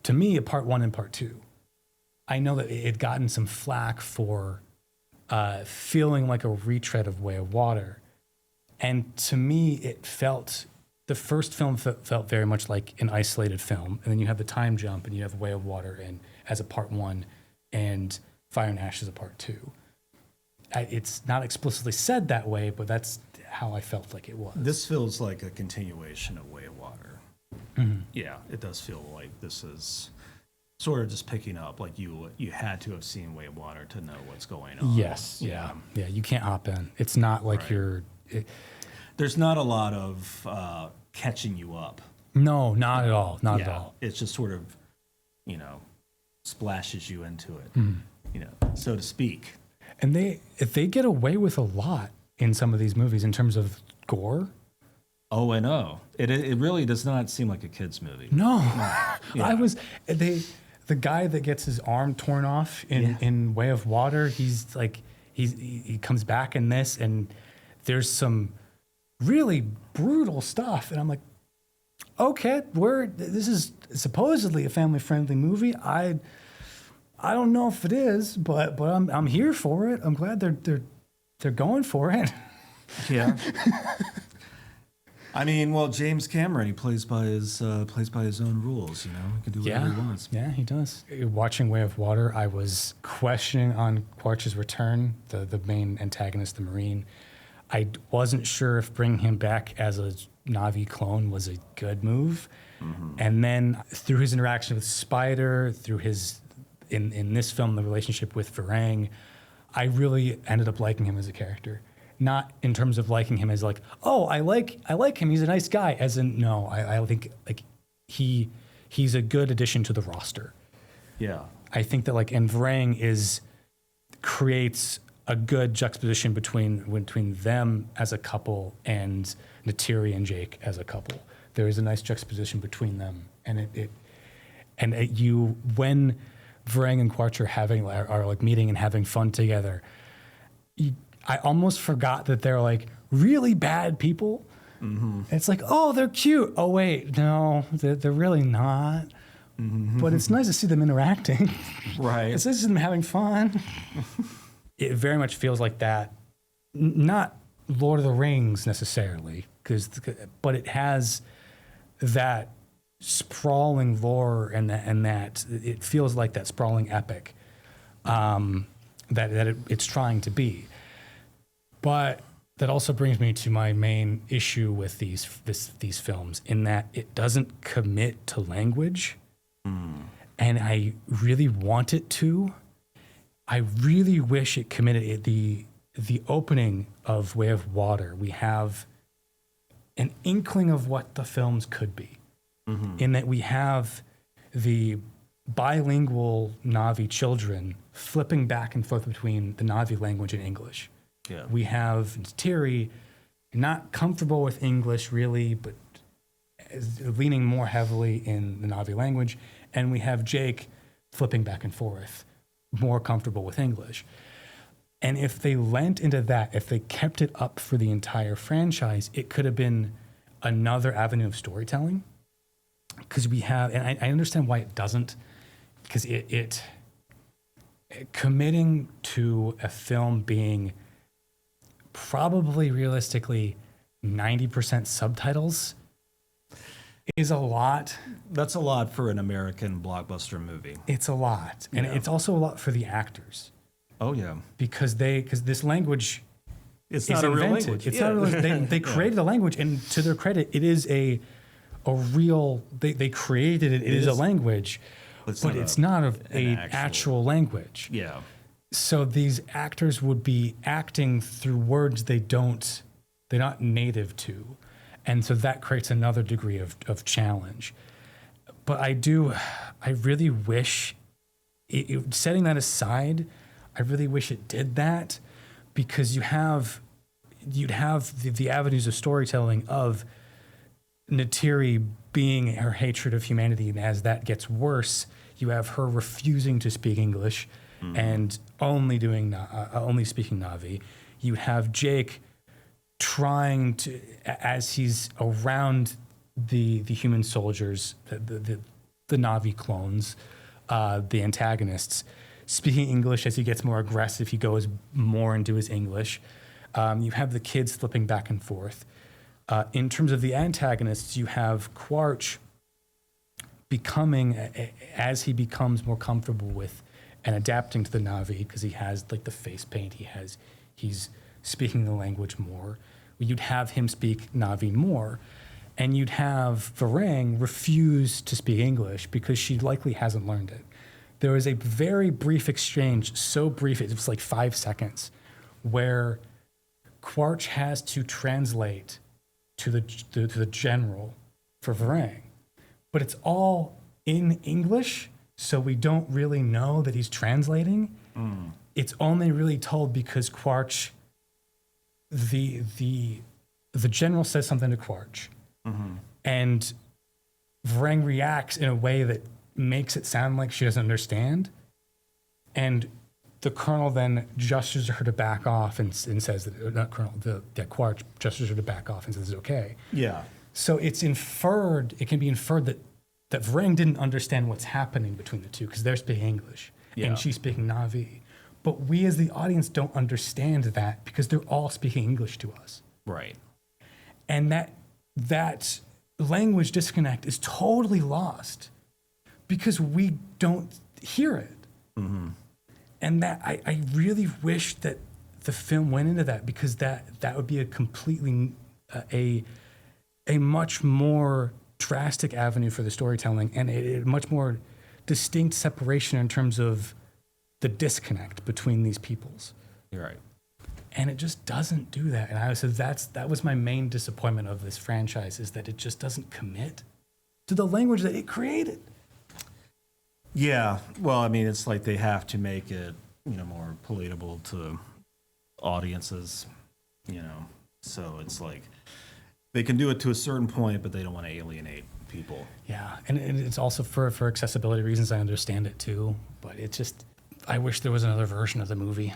Speaker 2: to me, a part one and part two. I know that it had gotten some flack for feeling like a retread of Way of Water. And to me, the first film felt very much like an isolated film. And then you have the time jump and you have Way of Water and as a part one and Fire and Ash as a part two. It's not explicitly said that way, but that's how I felt like it was.
Speaker 1: This feels like a continuation of Way of Water. Mm-hmm. Yeah, it does feel like this is sort of just picking up, like you had to have seen Way of Water to know what's going on.
Speaker 2: Yes, yeah. You can't hop in. It's not like
Speaker 1: there's not a lot of catching you up.
Speaker 2: No, not at all. Not at all.
Speaker 1: It's just sort of, splashes you into it, so to speak.
Speaker 2: And they get away with a lot in some of these movies in terms of gore.
Speaker 1: O. It really does not seem like a kid's movie.
Speaker 2: No,
Speaker 1: Yeah.
Speaker 2: the guy that gets his arm torn off in Way of Water. He's like he comes back in this, and there's some really brutal stuff, and I'm like, okay, this is supposedly a family friendly movie. I don't know if it is, but I'm here for it. I'm glad they're going for it.
Speaker 1: Yeah. I mean, well, James Cameron, he plays by his own rules. He can do whatever he wants.
Speaker 2: Yeah, he does. Watching Way of Water, I was questioning on Quaritch's return, the main antagonist, the Marine. I wasn't sure if bringing him back as a Na'vi clone was a good move. Mm-hmm. And then through his interaction with Spider, through his in this film, the relationship with Varang, I really ended up liking him as a character. Not in terms of liking him as like, oh, I like him, he's a nice guy. As in, no, I think like he's a good addition to the roster.
Speaker 1: Yeah.
Speaker 2: I think that and Varang creates a good juxtaposition between them as a couple and Neytiri and Jake as a couple. There is a nice juxtaposition between them, and when Varang and Quaritch are meeting and having fun together, I almost forgot that they're like really bad people. Mm-hmm. It's like, oh, they're cute. Oh wait, no, they're really not. Mm-hmm. But it's nice to see them interacting.
Speaker 1: Right.
Speaker 2: It's nice to see them having fun. It very much feels like that. Not Lord of the Rings necessarily, but it has that sprawling lore and that it feels like that sprawling epic that it's trying to be. But that also brings me to my main issue with these films, in that it doesn't commit to language, and I really want it to. I really wish it committed it. The opening of Way of Water, we have an inkling of what the films could be, in that we have the bilingual Na'vi children flipping back and forth between the Na'vi language and English.
Speaker 1: Yeah.
Speaker 2: We have Neytiri not comfortable with English really, but leaning more heavily in the Na'vi language. And we have Jake flipping back and forth, more comfortable with English. And if they lent into that, if they kept it up for the entire franchise, it could have been another avenue of storytelling. Because we have, and I understand why it doesn't, because it committing to a film being probably realistically 90% subtitles is a lot.
Speaker 1: That's a lot for an American blockbuster movie.
Speaker 2: It's a lot. And it's also a lot for the actors.
Speaker 1: Oh, yeah.
Speaker 2: Because this language
Speaker 1: it's
Speaker 2: is
Speaker 1: not a
Speaker 2: invented.
Speaker 1: real language.
Speaker 2: It's not a real, they created a language, and to their credit, it is a real, they created it. It is a language, but it's not an actual language.
Speaker 1: Yeah.
Speaker 2: So these actors would be acting through words they're not native to. And so that creates another degree of challenge. But I really wish, setting that aside, I really wish it did that, because you'd have the avenues of storytelling of Neytiri being her hatred of humanity, and as that gets worse, you have her refusing to speak English and only speaking Na'vi. You have Jake trying to, as he's around the human soldiers, the Na'vi clones, the antagonists, speaking English. As he gets more aggressive, he goes more into his English. You have the kids flipping back and forth. In terms of the antagonists, you have Quaritch becoming, as he becomes more comfortable with and adapting to the Na'vi, because he has the face paint, he's speaking the language more. You'd have him speak Na'vi more, and you'd have Varang refuse to speak English because she likely hasn't learned it. There was a very brief exchange, so brief, it was like 5 seconds, where Quaritch has to translate to the general for Varang. But it's all in English, so we don't really know that he's translating. It's only really told because Quaritch, the the general says something to Quaritch, and Varang reacts in a way that makes it sound like she doesn't understand, and the colonel then gestures her to back off and says that, not colonel, Quaritch gestures her to back off and says it's okay.
Speaker 1: Yeah.
Speaker 2: So it can be inferred that Varang didn't understand what's happening between the two because they're speaking English
Speaker 1: Yeah.
Speaker 2: and she's speaking Na'vi. But we as the audience don't understand that because they're all speaking English to us.
Speaker 1: Right.
Speaker 2: And that language disconnect is totally lost because we don't hear it. And that I really wish that the film went into that because that would be a completely a much more drastic avenue for the storytelling and a much more distinct separation in terms of the disconnect between these peoples.
Speaker 1: You're right.
Speaker 2: And it just doesn't do that. And I said that was my main disappointment of this franchise is that it just doesn't commit to the language that it created.
Speaker 1: Yeah. Well, I mean, it's like they have to make it, more palatable to audiences, So it's like they can do it to a certain point, but they don't want to alienate people.
Speaker 2: Yeah, and it's also for accessibility reasons. I understand it too, but it just I wish there was another version of the movie.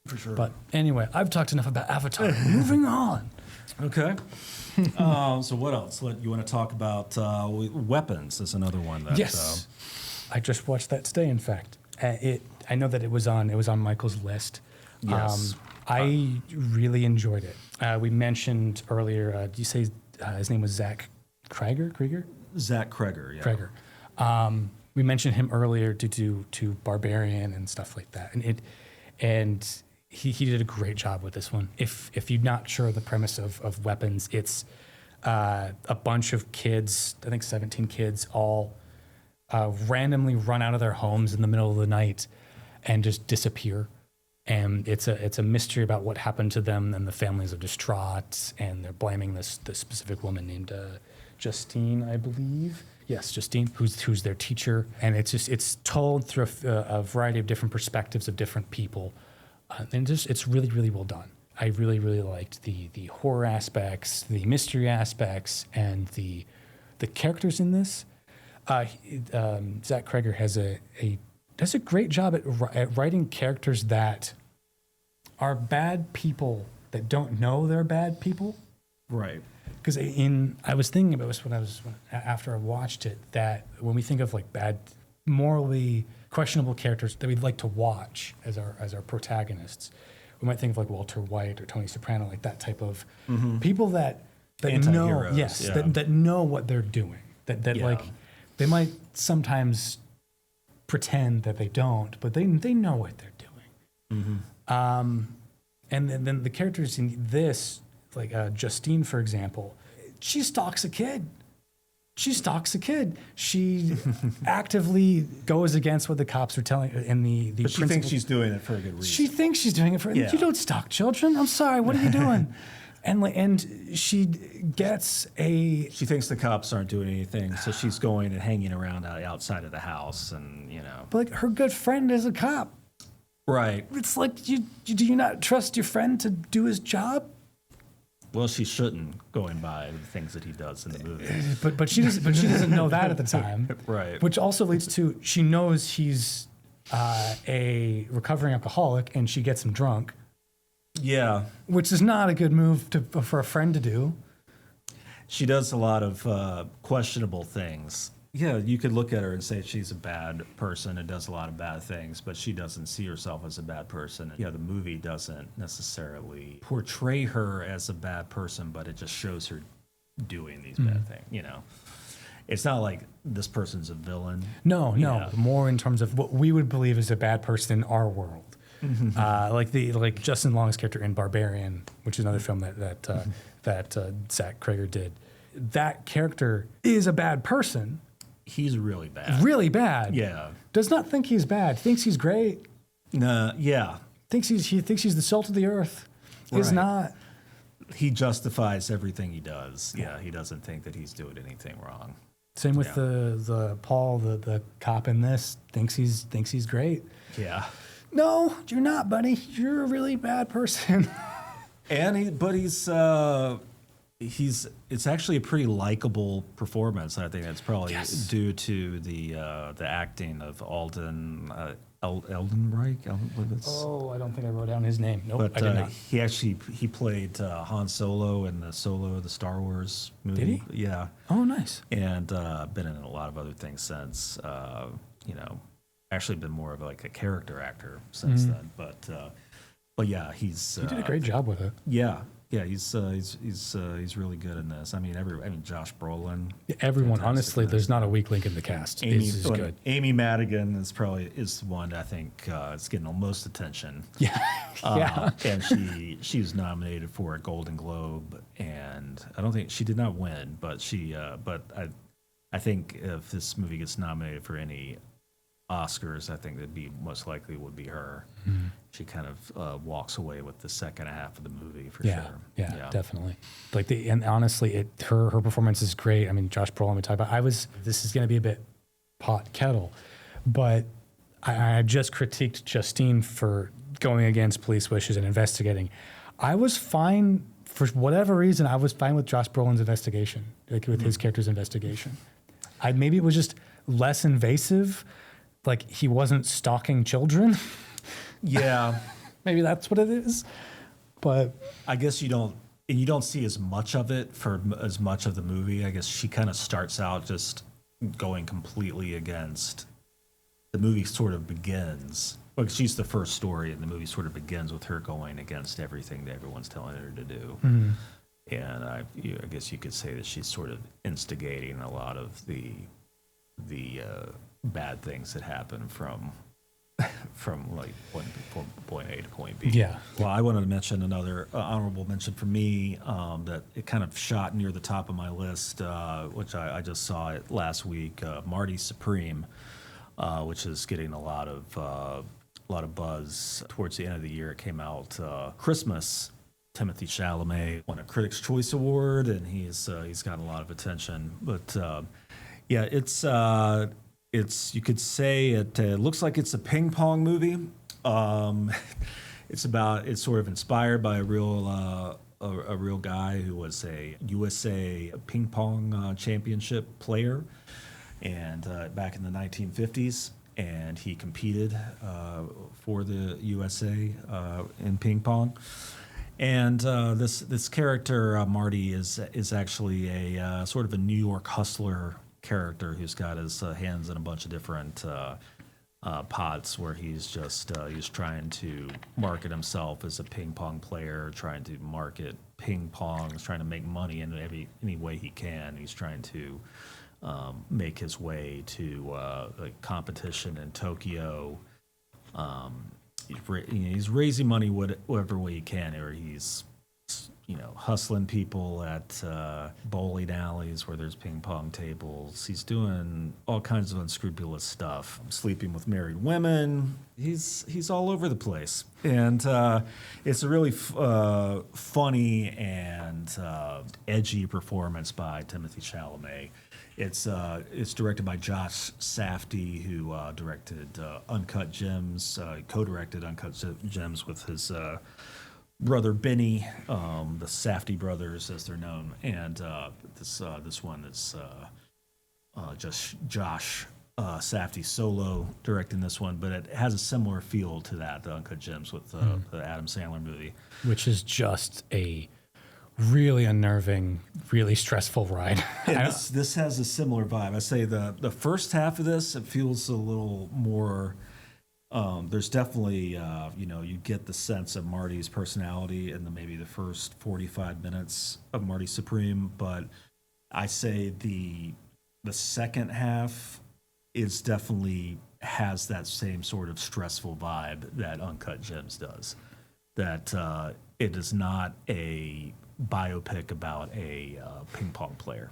Speaker 1: For sure.
Speaker 2: But anyway, I've talked enough about Avatar. Moving on.
Speaker 1: Okay. So what else? You want to talk about weapons? Is another one that.
Speaker 2: Yes, I just watched that today. In fact, I know that it was on Michael's list.
Speaker 1: Yes.
Speaker 2: I really enjoyed it. We mentioned earlier. Did you say his name was Zach Krieger?
Speaker 1: Zach Kreger. Yeah.
Speaker 2: Kreger. We mentioned him earlier to Barbarian and stuff like that, and he did a great job with this one. If you're not sure of the premise of weapons, it's a bunch of kids, I think 17 kids, all randomly run out of their homes in the middle of the night and just disappear. And it's a mystery about what happened to them, and the families are distraught, and they're blaming this specific woman named Justine, I believe. Yes, Justine, who's their teacher, and it's told through a variety of different perspectives of different people, and it's really, really well done. I really, really liked the horror aspects, the mystery aspects, and the characters in this. Zach Kreger does a great job at writing characters that are bad people that don't know they're bad people.
Speaker 1: Right.
Speaker 2: Because I was thinking about this after I watched it, that when we think of like bad, morally questionable characters that we'd like to watch as our protagonists, we might think of like Walter White or Tony Soprano, like that type of people that know,
Speaker 1: Anti-heroes,
Speaker 2: yes,
Speaker 1: yeah.
Speaker 2: that know what they're doing. That
Speaker 1: Yeah.
Speaker 2: like they might sometimes pretend that they don't, but they know what they're doing. And then the characters in this, like Justine, for example, she stalks a kid. She actively goes against what the cops are telling, and the
Speaker 1: But she thinks she's doing it for a good reason.
Speaker 2: she thinks she's doing it for.
Speaker 1: Yeah.
Speaker 2: You don't stalk children. I'm sorry. What are you doing? and she gets a.
Speaker 1: She thinks the cops aren't doing anything, so she's going and hanging around outside of the house, and
Speaker 2: But like her good friend is a cop.
Speaker 1: Right.
Speaker 2: It's like do you not trust your friend to do his job?
Speaker 1: Well, she shouldn't, going by the things that he does in the movie.
Speaker 2: But she doesn't know that at the time.
Speaker 1: Right.
Speaker 2: Which also leads to she knows he's a recovering alcoholic, and she gets him drunk,
Speaker 1: Yeah.
Speaker 2: which is not a good move for a friend to do.
Speaker 1: She does a lot of questionable things. Yeah, you could look at her and say she's a bad person and does a lot of bad things, but she doesn't see herself as a bad person. Yeah, the movie doesn't necessarily portray her as a bad person, but it just shows her doing these bad things, It's not like this person's a villain.
Speaker 2: No,
Speaker 1: Yeah.
Speaker 2: more in terms of what we would believe is a bad person in our world. Like Justin Long's character in Barbarian, which is another film that Zach Kreger did. That character is a bad person,
Speaker 1: He's really bad.
Speaker 2: really bad.
Speaker 1: Yeah.
Speaker 2: Does not think he's bad. Thinks he's great.
Speaker 1: Yeah.
Speaker 2: He thinks he's the salt of the earth. Is
Speaker 1: Right.
Speaker 2: not.
Speaker 1: He justifies everything he does. Yeah, he doesn't think that he's doing anything wrong.
Speaker 2: Same with
Speaker 1: Yeah.
Speaker 2: the Paul, the cop in this. Thinks he's great.
Speaker 1: Yeah.
Speaker 2: No, you're not, buddy. You're a really bad person.
Speaker 1: And he's it's actually a pretty likable performance. I think that's probably
Speaker 2: Yes.
Speaker 1: due to the acting of Alden Eldenreich.
Speaker 2: Oh, I don't think I wrote down his name. Nope,
Speaker 1: But
Speaker 2: I did not.
Speaker 1: he played Han Solo in the Star Wars movie.
Speaker 2: Did he?
Speaker 1: Yeah,
Speaker 2: Oh, nice.
Speaker 1: and been in a lot of other things since. Actually been more of like a character actor since then. But yeah, he's
Speaker 2: He did a great job with it.
Speaker 1: yeah. Yeah, he's really good in this. I mean, Josh Brolin.
Speaker 2: Everyone,
Speaker 1: Fantastic
Speaker 2: honestly,
Speaker 1: in
Speaker 2: there's
Speaker 1: this.
Speaker 2: not a weak link in the cast. This is good.
Speaker 1: Amy Madigan is the one I think is getting the most attention.
Speaker 2: Yeah, yeah.
Speaker 1: And she was nominated for a Golden Globe, and I don't think she did not win, but I think if this movie gets nominated for any Oscars, I think that'd be most likely would be her.
Speaker 2: Mm-hmm.
Speaker 1: She kind of walks away with the second half of the movie for
Speaker 2: Yeah,
Speaker 1: sure.
Speaker 2: yeah, definitely. Like and honestly, her performance is great. I mean, Josh Brolin we talked about. This is going to be a bit pot kettle, but I just critiqued Justine for going against police wishes and investigating. I was fine for whatever reason. I was fine with Josh Brolin's investigation, like with his character's investigation. Maybe it was just less invasive, like he wasn't stalking children.
Speaker 1: Yeah.
Speaker 2: Maybe that's what it is. But
Speaker 1: I guess you don't see as much of it for as much of the movie. I guess she kind of starts out just going completely against. The movie sort of begins. Well, she's the first story, and the movie sort of begins with her going against everything that everyone's telling her to do. And I guess you could say that she's sort of instigating a lot of the bad things that happen from like point A to point B.
Speaker 2: Yeah.
Speaker 1: Well, I wanted to mention another honorable mention for me that it kind of shot near the top of my list, which I just saw it last week. Marty Supreme, which is getting a lot of buzz towards the end of the year. It came out Christmas. Timothy Chalamet won a Critics' Choice Award, and he's gotten a lot of attention. But yeah, it's you could say it looks like it's a ping pong movie. It's sort of inspired by a real guy who was a USA ping pong championship player, and back in the 1950s, and he competed for the USA in ping pong. And this character Marty is actually a sort of a New York hustler character who's got his hands in a bunch of different pots, where he's trying to market himself as a ping pong player, trying to market ping pong, he's trying to make money in any way he can. He's trying to make his way to like competition in Tokyo. He's raising money whatever way he can, or he's hustling people at bowling alleys where there's ping pong tables. He's doing all kinds of unscrupulous stuff, sleeping with married women. He's all over the place, and it's a really funny and edgy performance by Timothy Chalamet. It's directed by Josh Safdie, who directed Uncut Gems, co-directed Uncut Gems with his brother Benny, the Safdie brothers as they're known, and this one is just Josh Safdie solo directing this one, but it has a similar feel to the Uncut Gems with the Adam Sandler movie,
Speaker 2: which is just a really unnerving, really stressful ride.
Speaker 1: Yeah, this has a similar vibe. I say the first half of this, it feels a little more. There's definitely you get the sense of Marty's personality in maybe the first 45 minutes of Marty Supreme, but I say the second half is definitely has that same sort of stressful vibe that Uncut Gems does. That it is not a biopic about a ping pong player.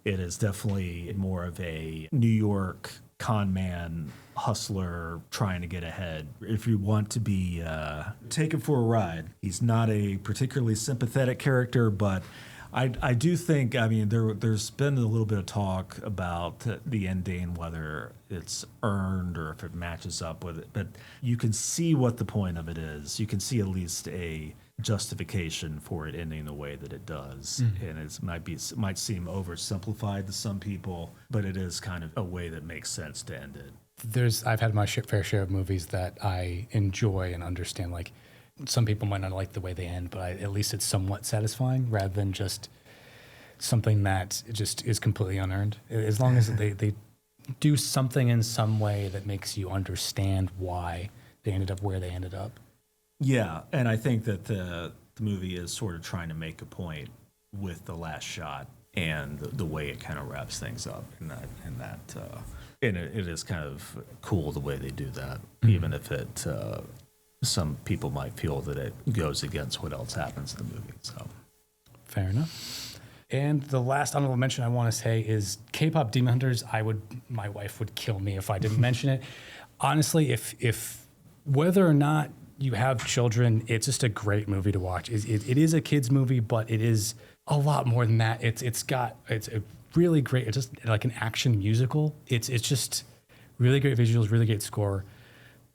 Speaker 1: It is definitely more of a New York con man hustler trying to get ahead. If you want to be taken for a ride, he's not a particularly sympathetic character, but I do think, I mean, there's been a little bit of talk about the ending, whether it's earned or if it matches up with it, but you can see what the point of it is. You can see at least justification for it ending the way that it does. And it might seem oversimplified to some people, but it is kind of a way that makes sense to end it.
Speaker 2: I've had my fair share of movies that I enjoy and understand. Like, some people might not like the way they end, but at least it's somewhat satisfying rather than just something that just is completely unearned. As long as they do something in some way that makes you understand why they ended up where they ended up.
Speaker 1: Yeah, and I think that the movie is sort of trying to make a point with the last shot and the way it kind of wraps things up, and it is kind of cool the way they do that, even if it some people might feel that it goes against what else happens in the movie. So
Speaker 2: fair enough. And the last honorable mention I want to say is K-pop Demon Hunters. My wife would kill me if I didn't mention it. Honestly, if whether or not you have children, it's just a great movie to watch. It is a kids movie, but it is a lot more than that. It's a really great. It's just like an action musical. It's just really great visuals, really great score.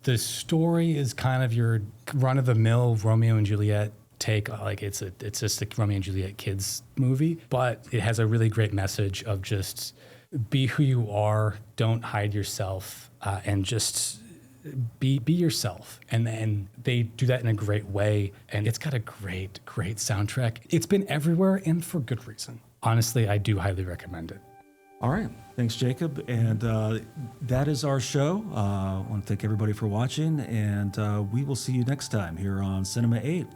Speaker 2: The story is kind of your run-of-the-mill Romeo and Juliet take. Like, it's just a Romeo and Juliet kids movie, but it has a really great message of just be who you are, don't hide yourself, and just be yourself. And they do that in a great way, and it's got a great soundtrack. It's been everywhere, and for good reason. Honestly, I do highly recommend it.
Speaker 1: all right, thanks, Jacob. And that is our show. I want to thank everybody for watching, and we will see you next time here on Cinema 8.